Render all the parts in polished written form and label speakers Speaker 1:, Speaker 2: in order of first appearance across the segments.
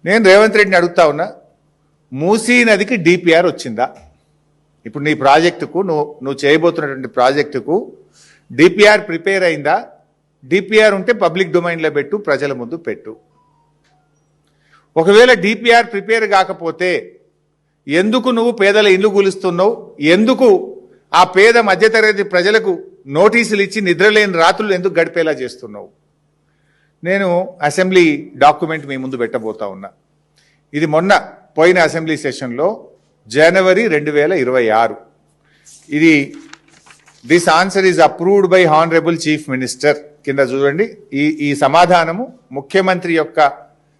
Speaker 1: నేను రేవంత్ రెడ్డిని అడుగుతా ఉన్నా, మూసీ నదికి డిపిఆర్ వచ్చిందా? ఇప్పుడు నీ ప్రాజెక్టుకు నువ్వు చేయబోతున్నటువంటి ప్రాజెక్టుకు డిపిఆర్ ప్రిపేర్ అయిందా? డిపిఆర్ ఉంటే పబ్లిక్ డొమైన్లో పెట్టు, ప్రజల ముందు పెట్టు. ఒకవేళ డిపిఆర్ ప్రిపేర్ కాకపోతే ఎందుకు నువ్వు పేదల ఇల్లు కూలుస్తున్నావు? ఎందుకు ఆ పేద మధ్యతరగతి ప్రజలకు నోటీసులు ఇచ్చి నిద్రలేని రాత్రులు ఎందుకు గడిపేలా చేస్తున్నావు? నేను అసెంబ్లీ డాక్యుమెంట్ మీ ముందు పెట్టబోతా ఉన్నా. ఇది మొన్న పోయిన అసెంబ్లీ సెషన్లో జనవరి 2026. ఇది this answer is approved by honourable chief minister కింద చూడండి. ఈ సమాధానము ముఖ్యమంత్రి యొక్క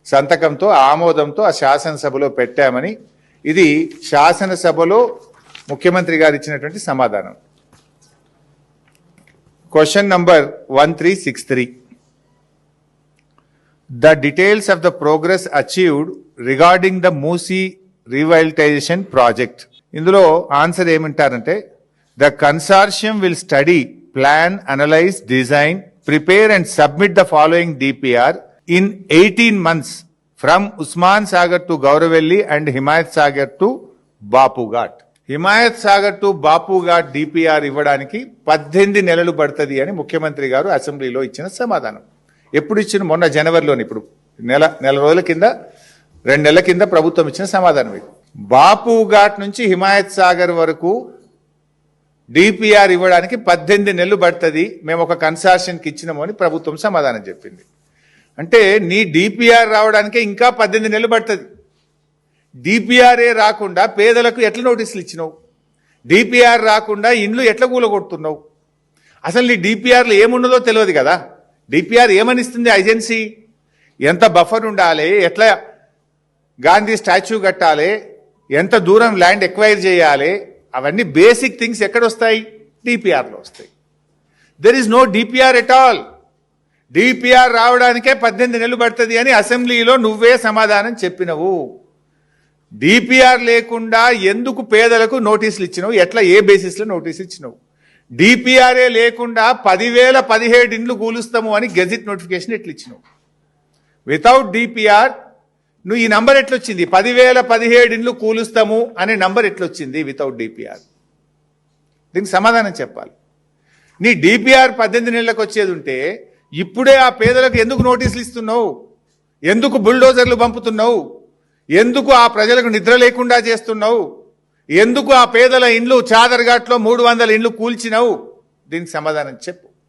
Speaker 1: సంతకంతో ఆమోదంతో ఆ శాసనసభలో పెట్టామని, ఇది శాసనసభలో ముఖ్యమంత్రి గారు ఇచ్చినటువంటి సమాధానం. Question number 1363. The details of the progress achieved regarding the Moosi revitalization project. ఇందులో ఆన్సర్ ఏమంటారంటే, the consortium will study, plan, analyze, design, prepare and submit the following DPR in 18 months from Usman Sagar to Gauravelli and Himayat Sagar to Bapu Ghat. Himayat Sagar to Bapu ghat DPR ఇవ్వడానికి 18 నెలలు పడుతుంది అని ముఖ్యమంత్రి గారు అసెంబ్లీలో ఇచ్చిన సమాధానం. ఎప్పుడు ఇచ్చిన? మొన్న జనవరిలోని. ఇప్పుడు నెల రోజుల కింద, 2 నెలల కింద ప్రభుత్వం ఇచ్చిన సమాధానం ఇది. బాపు ఘాట్ నుంచి హిమాయత్ సాగర్ వరకు డిపిఆర్ ఇవ్వడానికి 18 నెలలు పడుతుంది, మేము ఒక కన్సార్షన్కి ఇచ్చినాము అని ప్రభుత్వం సమాధానం చెప్పింది. అంటే నీ డిపిఆర్ రావడానికే ఇంకా 18 నెలలు పడుతుంది. డిపిఆర్ఏ రాకుండా పేదలకు ఎట్లా నోటీసులు ఇచ్చినావు? డిపిఆర్ రాకుండా ఇండ్లు ఎట్లా కూలగొడుతున్నావు? అసలు నీ డిపిఆర్లో ఏమున్నదో తెలియదు కదా. డిపిఆర్ ఏమనిస్తుంది ఏజెన్సీ? ఎంత బఫర్ ఉండాలి, ఎట్లా గాంధీ స్టాచ్యూ కట్టాలి, ఎంత దూరం ల్యాండ్ ఎక్వైర్ చేయాలి, అవన్నీ బేసిక్ థింగ్స్ ఎక్కడొస్తాయి? డిపిఆర్లో వస్తాయి. There is no DPR at all. DPR రావడానికే 18 నెలలు పడుతుంది అని అసెంబ్లీలో నువ్వే సమాధానం చెప్పినవు. డిపిఆర్ లేకుండా ఎందుకు పేదలకు నోటీసులు ఇచ్చినావు? ఎట్లా, ఏ బేసిస్లో నోటీస్ ఇచ్చినావు? డిపిఆర్ఏ లేకుండా 10,017 ఇండ్లు కూలుస్తాము అని గెజిట్ నోటిఫికేషన్ ఎట్లా ఇచ్చినావు? వితౌట్ డిపిఆర్ నువ్వు ఈ నంబర్ ఎట్లొచ్చింది? 10,017 ఇండ్లు కూలుస్తాము అనే నంబర్ ఎట్లొచ్చింది వితౌట్ డిపిఆర్? దీనికి సమాధానం చెప్పాలి. నీ డిపిఆర్ 18 నెలలకు వచ్చేది ఉంటే ఇప్పుడే ఆ పేదలకు ఎందుకు నోటీసులు ఇస్తున్నావు? ఎందుకు బుల్డోజర్లు పంపుతున్నావు? ఎందుకు ఆ ప్రజలకు నిద్ర లేకుండా చేస్తున్నావు? ఎందుకు ఆ పేదల ఇండ్లు చాదర్ఘాట్లో 300 ఇండ్లు కూల్చినావు? దీనికి సమాధానం చెప్పు.